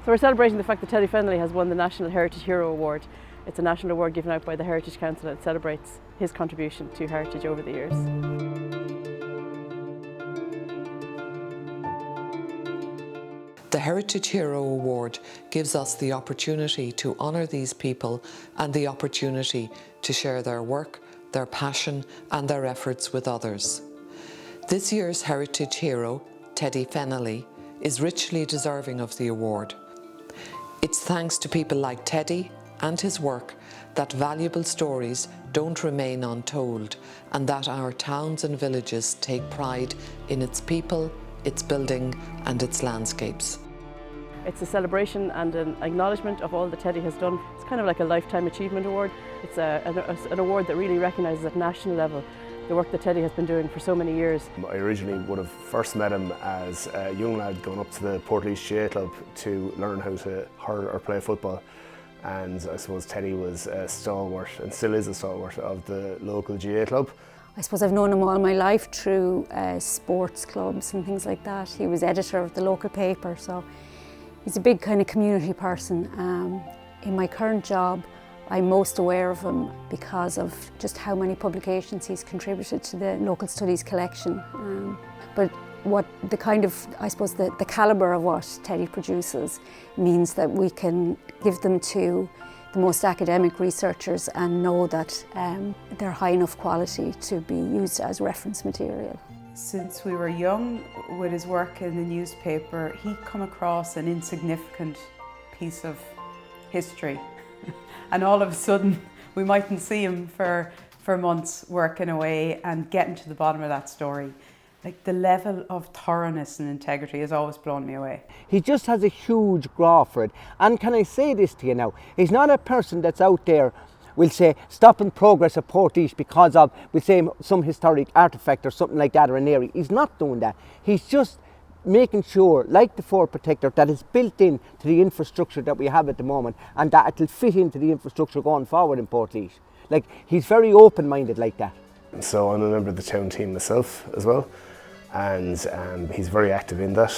So we're celebrating the fact that Teddy Fennelly has won the National Heritage Hero Award. It's a national award given out by the Heritage Council and it celebrates his contribution to heritage over the years. The Heritage Hero Award gives us the opportunity to honour these people and the opportunity to share their work, their passion and their efforts with others. This year's Heritage Hero, Teddy Fennelly, is richly deserving of the award. It's thanks to people like Teddy and his work that valuable stories don't remain untold and that our towns and villages take pride in its people, its building and its landscapes. It's a celebration and an acknowledgement of all that Teddy has done. It's kind of like a Lifetime Achievement Award. It's an award that really recognises at national level the work that Teddy has been doing for so many years. I originally would have first met him as a young lad going up to the Portlaoise GA Club to learn how to hurl or play football. And I suppose Teddy was a stalwart and still is a stalwart of the local GA Club. I suppose I've known him all my life through sports clubs and things like that. He was editor of the local paper, so he's a big kind of community person. In my current job, I'm most aware of him because of just how many publications he's contributed to the local studies collection. But what the kind of, I suppose, the calibre of what Teddy produces means that we can give them to the most academic researchers and know that they're high enough quality to be used as reference material. Since we were young, with his work in the newspaper, he'd come across an insignificant piece of history. And all of a sudden, we mightn't see him for months working away and getting to the bottom of that story. Like, the level of thoroughness and integrity has always blown me away. He just has a huge graw for it. And can I say this to you now? He's not a person that's out there, will say, stopping progress of Portlaoise because of, we'll say, some historic artefact or something like that or an area. He's not doing that. He's just making sure, like the Fort Protector, that it's built in to the infrastructure that we have at the moment and that it'll fit into the infrastructure going forward in Portlaoise. Like, he's very open-minded like that. So I'm a member of the town team myself as well, and he's very active in that.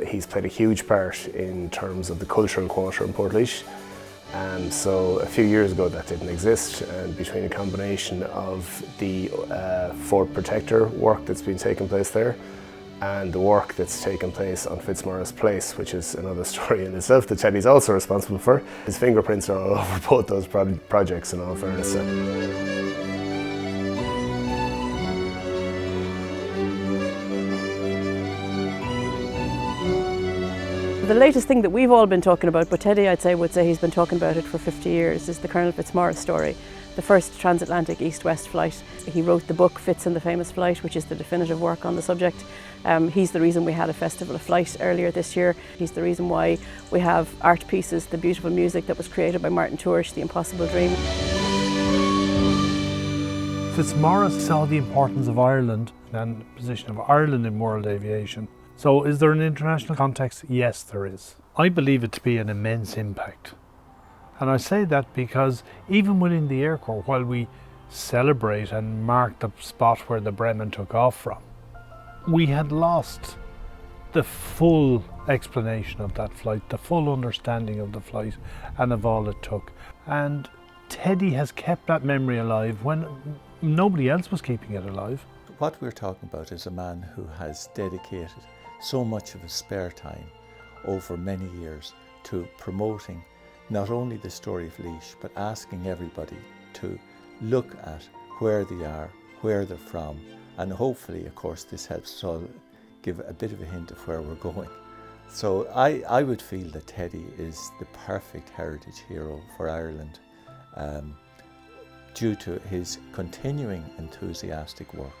He's played a huge part in terms of the cultural quarter in Portlaoise. So a few years ago that didn't exist, and between a combination of the Fort Protector work that's been taking place there and the work that's taken place on Fitzmaurice Place, which is another story in itself that Teddy's also responsible for. His fingerprints are all over both those projects, in all fairness. The latest thing that we've all been talking about, but Teddy I'd say would say he's been talking about it for 50 years, is the Colonel Fitzmaurice story, the first transatlantic east-west flight. He wrote the book Fitz and the Famous Flight, which is the definitive work on the subject. He's the reason we had a Festival of Flight earlier this year. He's the reason why we have art pieces, the beautiful music that was created by Martin Tourish, The Impossible Dream. Fitzmaurice saw the importance of Ireland and the position of Ireland in world aviation. So is there an international context? Yes, there is. I believe it to be an immense impact. And I say that because even within the Air Corps, while we celebrate and mark the spot where the Bremen took off from, we had lost the full explanation of that flight, the full understanding of the flight and of all it took. And Teddy has kept that memory alive when nobody else was keeping it alive. What we're talking about is a man who has dedicated so much of his spare time over many years to promoting not only the story of Laois, but asking everybody to look at where they are, where they're from, and hopefully, of course, this helps us all give a bit of a hint of where we're going. So I would feel that Teddy is the perfect heritage hero for Ireland due to his continuing enthusiastic work.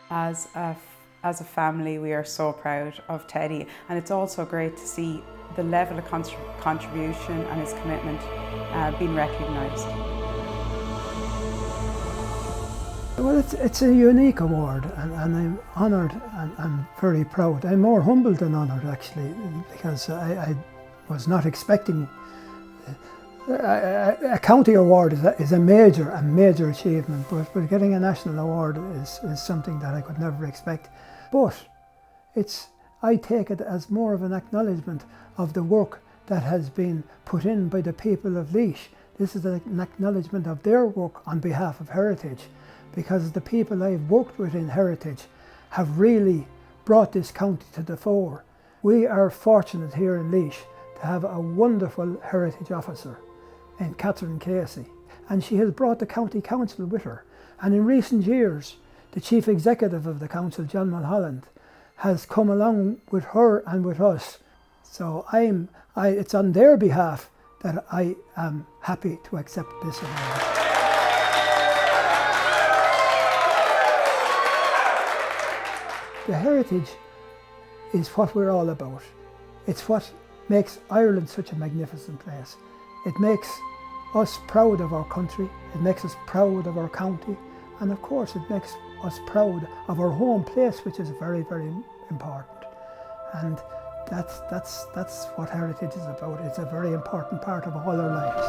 As a family, we are so proud of Teddy, and it's also great to see the level of contribution and his commitment being recognised. Well, it's a unique award, and I'm honoured and very proud. I'm more humbled than honoured, actually, because I was not expecting. A county award is a major achievement, but getting a national award is something that I could never expect. But I take it as more of an acknowledgement of the work that has been put in by the people of Laois. This is an acknowledgement of their work on behalf of heritage, because the people I've worked with in heritage have really brought this county to the fore. We are fortunate here in Laois to have a wonderful heritage officer in Catherine Casey, and she has brought the county council with her. And in recent years, the chief executive of the council, John Mulholland, has come along with her and with us. So it's on their behalf that I am happy to accept this award. The heritage is what we're all about. It's what makes Ireland such a magnificent place. It makes us proud of our country, it makes us proud of our county, and of course it makes us proud of our home place, which is very, very important. And that's what heritage is about. It's a very important part of all our lives.